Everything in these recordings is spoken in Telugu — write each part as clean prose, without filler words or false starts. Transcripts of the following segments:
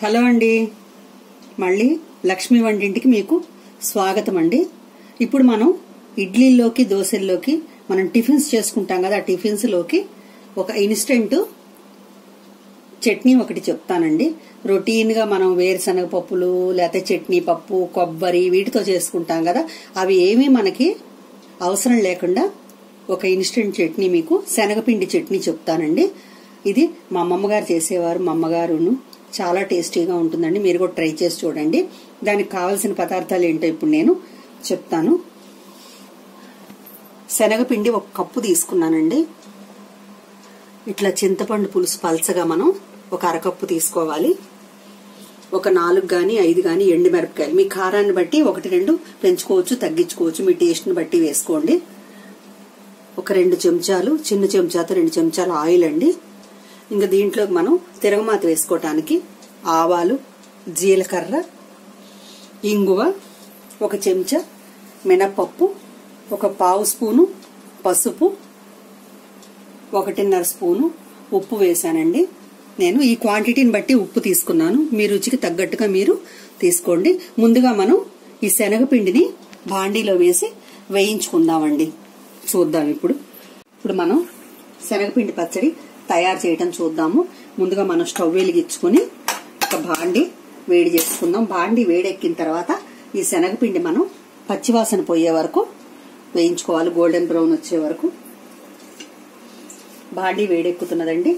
హలో అండి, మళ్ళీ లక్ష్మి వంటింటికి మీకు స్వాగతం అండి. ఇప్పుడు మనం ఇడ్లీలోకి దోశల్లోకి మనం టిఫిన్స్ చేసుకుంటాం కదా, ఆ టిఫిన్స్ లోకి ఒక ఇన్స్టెంట్ చట్నీ ఒకటి చెప్తానండి. రొటీన్ గా మనం వేరుశనగ పప్పులు లేకపోతే చట్నీ పప్పు కొబ్బరి వీటితో చేసుకుంటాం కదా, అవి ఏమీ మనకి అవసరం లేకుండా ఒక ఇన్స్టెంట్ చట్నీ మీకు శనగపిండి చట్నీ చెప్తానండి. ఇది మా అమ్మమ్మగారు చేసేవారు, మా అమ్మగారును చాలా టేస్టీగా ఉంటుందండి. మీరు కూడా ట్రై చేసి చూడండి. దానికి కావాల్సిన పదార్థాలు ఏంటో ఇప్పుడు నేను చెప్తాను. శనగపిండి 1 కప్పు తీసుకున్నానండి. ఇట్లా చింతపండు పులుసు పల్చగా మనం 1 అరకప్పు తీసుకోవాలి. ఒక 4 గాని 5 గాని ఎండుమిరపకాయలు, మీ కారాన్ని బట్టి 1-2 పెంచుకోవచ్చు తగ్గించుకోవచ్చు, మీ టేస్ట్ ని బట్టి వేసుకోండి. ఒక 2 చెంచాలు, చిన్న చెంచాతో 2 చెంచాలు ఆయిల్ అండి. ఇంకా దీంట్లో మనం తిరగమాత వేసుకోవటానికి ఆవాలు, జీలకర్ర, ఇంగువ, 1 చెంచా మినపప్పు, 1/2 స్పూను పసుపు, 1.5 స్పూను ఉప్పు వేసానండి. నేను ఈ క్వాంటిటీని బట్టి ఉప్పు తీసుకున్నాను, మీ రుచికి తగ్గట్టుగా మీరు తీసుకోండి. ముందుగా మనం ఈ శనగపిండిని బాండీలో వేసి వేయించుకుందామండి. చూద్దాం ఇప్పుడు మనం శనగపిండి పచ్చడి తయారు చేయటం చూద్దాము. ముందుగా మనం స్టవ్ వెలిగించుకుని ఒక బాండి వేడి చేసుకుందాం. బాండి వేడెక్కిన తర్వాత ఈ శనగపిండి మనం పచ్చివాసన పోయే వరకు వేయించుకోవాలి, గోల్డెన్ బ్రౌన్ వచ్చే వరకు. బాండి వేడెక్కుతున్నదండి.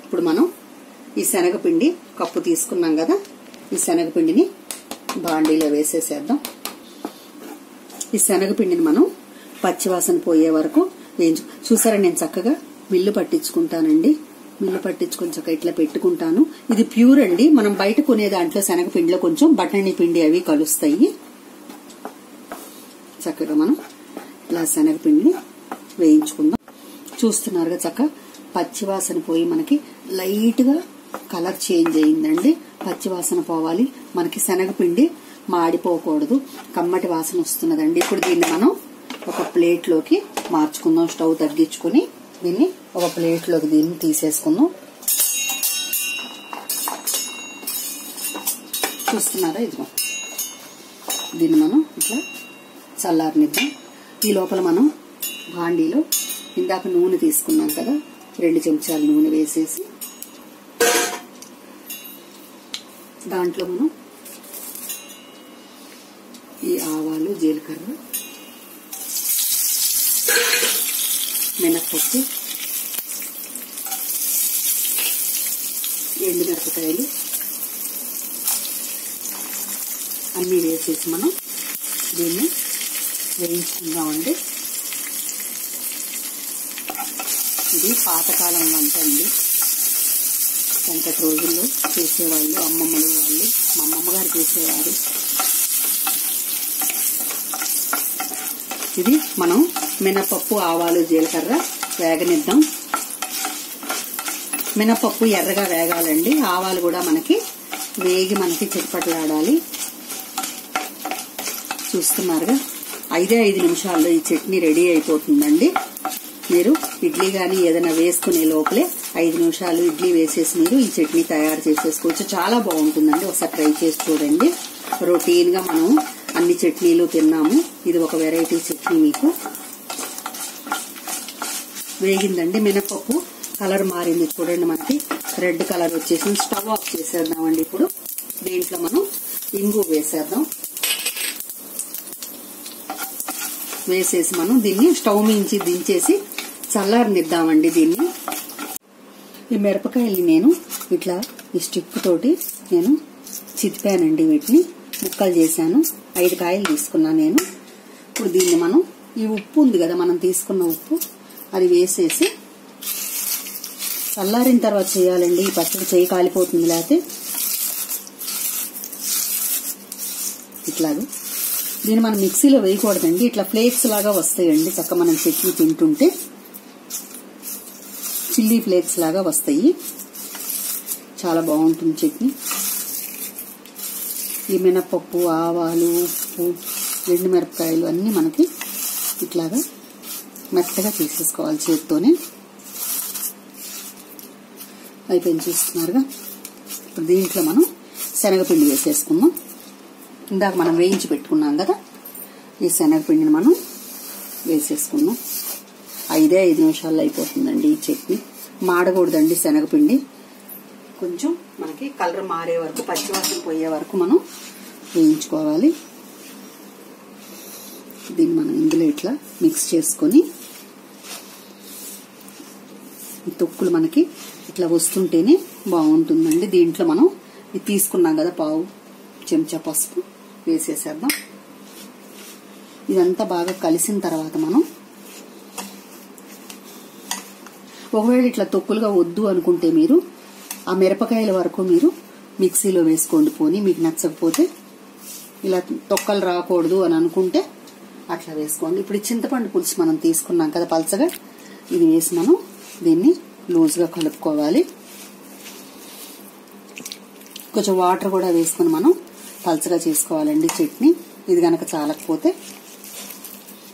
ఇప్పుడు మనం ఈ శనగపిండి కప్పు తీసుకున్నాం కదా, ఈ శనగపిండిని బాండీలో వేసేసేద్దాం. ఈ శనగపిండిని మనం పచ్చివాసన పోయే వరకు చూసారా, నేను చక్కగా మిల్లు పట్టించుకుంటానండి. మిల్లు పట్టించుకొని చక్కగా ఇట్లా పెట్టుకుంటాను. ఇది ప్యూర్ అండి. మనం బయట కొనే దాంట్లో శనగపిండిలో కొంచెం బఠానీ పిండి అవి కలుస్తాయి. చక్కగా మనం ఇలా శనగపిండిని వేయించుకుందాం. చూస్తున్నారుగా, చక్కగా పచ్చివాసన పోయి మనకి లైట్ గా కలర్ చేంజ్ అయిందండి. పచ్చివాసన పోవాలి, మనకి శనగపిండి మాడిపోకూడదు, కమ్మటి వాసన వస్తున్నదండి. ఇప్పుడు దీన్ని మనం ఒక ప్లేట్ లోకి మార్చుకుందాం. స్టవ్ తగ్గించుకుని దీన్ని ఒక ప్లేట్ లోకి దీన్ని తీసేసుకుందాం. చూస్తున్నారా, ఇదిగో దీన్ని మనం ఇట్లా చల్లారనిద్దాం. ఈ లోపల మనం బాండీలో ఇందాక నూనె తీసుకున్నాం కదా, 2 చెంచాలు నూనె వేసేసి దాంట్లో మనం ఈ ఆవాలు, జీలకర్ర, మినపప్పు, ఎండుమిరపకాయలు అన్నీ వేసేసి మనం దీన్ని వేయించుకుందామండి. ఇది పాతకాలం వంట అండి. వెనకటి రోజుల్లో చేసేవాళ్ళు అమ్మమ్మలు వాళ్ళు, మా అమ్మమ్మగారు చేసేవారు. ఇది మనం మినపప్పు, ఆవాలు, జీలకర్ర వేగనిద్దాం. మినపప్పు ఎర్రగా వేగాలండి, ఆవాలు కూడా మనకి వేగి మనకి చిట్పట్లాడాలి. చూస్తున్నారుగా, 5 నిమిషాల్లో ఈ చట్నీ రెడీ అయిపోతుందండి. మీరు ఇడ్లీ గాని ఏదైనా వేసుకునే లోపలే 5 నిమిషాలు ఇడ్లీ వేసేసి మీరు ఈ చట్నీ తయారు చేసేసుకోవచ్చు. చాలా బాగుంటుందండి, ఒకసారి ట్రై చేసి చూడండి. రొటీన్ గా మనం అన్ని చట్నీలు తిన్నాము, ఇది ఒక వెరైటీ చట్నీ. మీకు వేగిందండి, మినపప్పు కలర్ మారింది చూడండి, మనకి రెడ్ కలర్ వచ్చేసింది. స్టవ్ ఆఫ్ చేసేద్దామండి. ఇప్పుడు దీంట్లో మనం ఇంగు వేసేద్దాం. వేసేసి మనం దీన్ని స్టవ్ మించి దించేసి చల్లారనిద్దామండి. దీన్ని ఈ మిరపకాయల్ని నేను ఇట్లా ఈ స్టిక్ తోటి నేను చితిపానండి, వీటిని ముక్కలు చేశాను. 5 కాయలు తీసుకున్నాను నేను. ఇప్పుడు దీన్ని మనం ఈ ఉప్పు ఉంది కదా, మనం తీసుకున్న ఉప్పు అది వేసేసి చల్లారిన తర్వాత చేయాలండి. ఈ పచ్చడి చేయి కాలిపోతుంది లేకపోతే. ఇట్లాగా దీన్ని మనం మిక్సీలో వేయకూడదండి, ఇట్లా ఫ్లేక్స్ లాగా వస్తాయండి. చక్క మనం చట్నీ తింటుంటే చిల్లీ ఫ్లేక్స్ లాగా వస్తాయి, చాలా బాగుంటుంది చట్నీ. ఈ మినపప్పు, ఆవాలు, ఉప్పు, ఎండుమిరపకాయలు అన్నీ మనకి ఇట్లాగా మెత్తగా తీసేసుకోవాలి చేత్తోనే. అయిపోయింది చూస్తున్నారుగా. ఇప్పుడు దీంట్లో మనం శనగపిండి వేసేసుకుందాం. ఇందాక మనం వేయించి పెట్టుకున్నాం కదా, ఈ శనగపిండిని మనం వేసేసుకుందాం. 5 నిమిషాల్లో అయిపోతుందండి ఈ చట్నీ. మాడకూడదండి శనగపిండి. కొంచెం మనకి కలర్ మారే వరకు, పచ్చివాసన పోయే వరకు మనం వేయించుకోవాలి. దీన్ని మనం ఇందులో ఇట్లా మిక్స్ చేసుకొని, తొక్కులు మనకి ఇట్లా వస్తుంటేనే బాగుంటుందండి. దీంట్లో మనం ఇది తీసుకున్నాం కదా, పావు చెంచా పసుపు వేసేసేద్దాం. ఇదంతా బాగా కలిసిన తర్వాత మనం, ఒకవేళ ఇట్లా తొక్కులుగా వద్దు అనుకుంటే మీరు ఆ మిరపకాయల వరకు మీరు మిక్సీలో వేసుకోండి. పోనీ మీకు నచ్చకపోతే, ఇలా తొక్కలు రాకూడదు అని అనుకుంటే అట్లా వేసుకోండి. ఇప్పుడు చింతపండు పులుసు మనం తీసుకున్నాం కదా పల్చగా, ఇది వేసి మనం దీన్ని లూజ్గా కలుపుకోవాలి. కొంచెం వాటర్ కూడా వేసుకుని మనం పల్చగా చేసుకోవాలండి చట్నీ. ఇది గనక చాలకపోతే,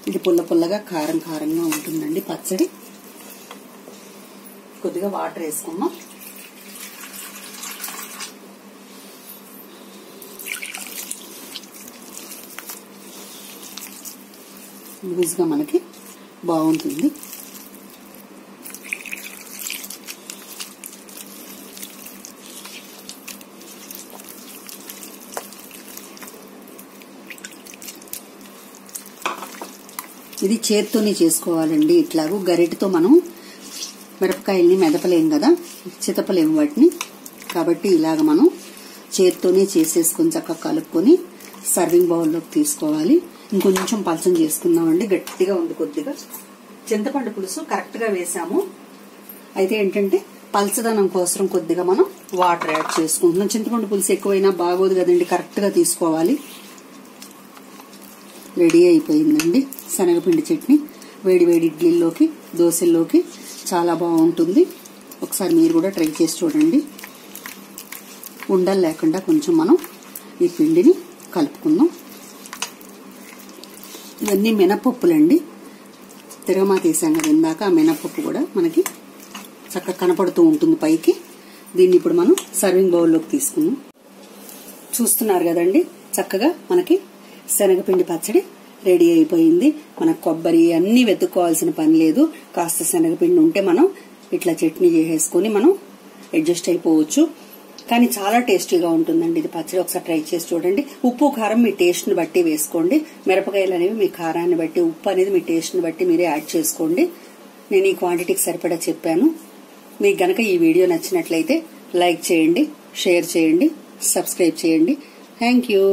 ఇది పుల్ల పుల్లగా కారం కారంగా ఉంటుందండి పచ్చడి. కొద్దిగా వాటర్ వేసుకున్నాం. లూజ్గా మనకి బాగుంటుంది. ఇది చేత్తోనే చేసుకోవాలండి. ఇట్లాగూ గరిటతో మనం మిరపకాయల్ని మెదపలేం కదా, చితపలేము వాటిని. కాబట్టి ఇలాగ మనం చేత్తోనే చేసేసుకొని చక్కగా కలుపుకొని సర్వింగ్ బౌల్లోకి తీసుకోవాలి. ఇంకొంచెం పలచం చేసుకుందామండి, గట్టిగా ఉంది కొద్దిగా. చింతపండు పులుసు కరెక్ట్ గా వేసాము. అయితే ఏంటంటే పలచదనం కోసం కొద్దిగా మనం వాటర్ యాడ్ చేసుకుంటున్నాం. చింతపండు పులుసు ఎక్కువైనా బాగోదు కదండి, కరెక్ట్ గా తీసుకోవాలి. రెడీ అయిపోయిందండి శనగపిండి చట్నీ. వేడి వేడి ఇడ్లీల్లోకి, దోశల్లోకి చాలా బాగుంటుంది. ఒకసారి మీరు కూడా ట్రై చేసి చూడండి. ఉండలు లేకుండా కొంచెం మనం ఈ పిండిని కలుపుకుందాం. ఇవన్నీ మినపప్పులండి. తిరగమాత వేసాం కదా ఇందాక, ఆ మినపప్పు కూడా మనకి చక్కగా కనపడుతూ ఉంటుంది పైకి. దీన్ని ఇప్పుడు మనం సర్వింగ్ బౌల్లోకి తీసుకుందాం. చూస్తున్నారు కదండి, చక్కగా మనకి శనగపిండి పచ్చడి రెడీ అయిపోయింది. మనకు కొబ్బరి అన్ని వెతుక్కోవాల్సిన పని లేదు. కాస్త శనగపిండి ఉంటే మనం ఇట్లా చట్నీ చేసేసుకుని మనం అడ్జస్ట్ అయిపోవచ్చు. కానీ చాలా టేస్టీగా ఉంటుందండి ఇది పచ్చడి. ఒకసారి ట్రై చేసి చూడండి. ఉప్పు కారం మీ టేస్ట్ ని బట్టి వేసుకోండి. మిరపకాయలు అనేవి మీ కారాన్ని బట్టి, ఉప్పు అనేది మీ టేస్ట్ ని బట్టి మీరే యాడ్ చేసుకోండి. నేను ఈ క్వాంటిటీకి సరిపడా చెప్పాను. మీకు గనక ఈ వీడియో నచ్చినట్లయితే లైక్ చేయండి, షేర్ చేయండి, సబ్స్క్రైబ్ చేయండి. Thank you.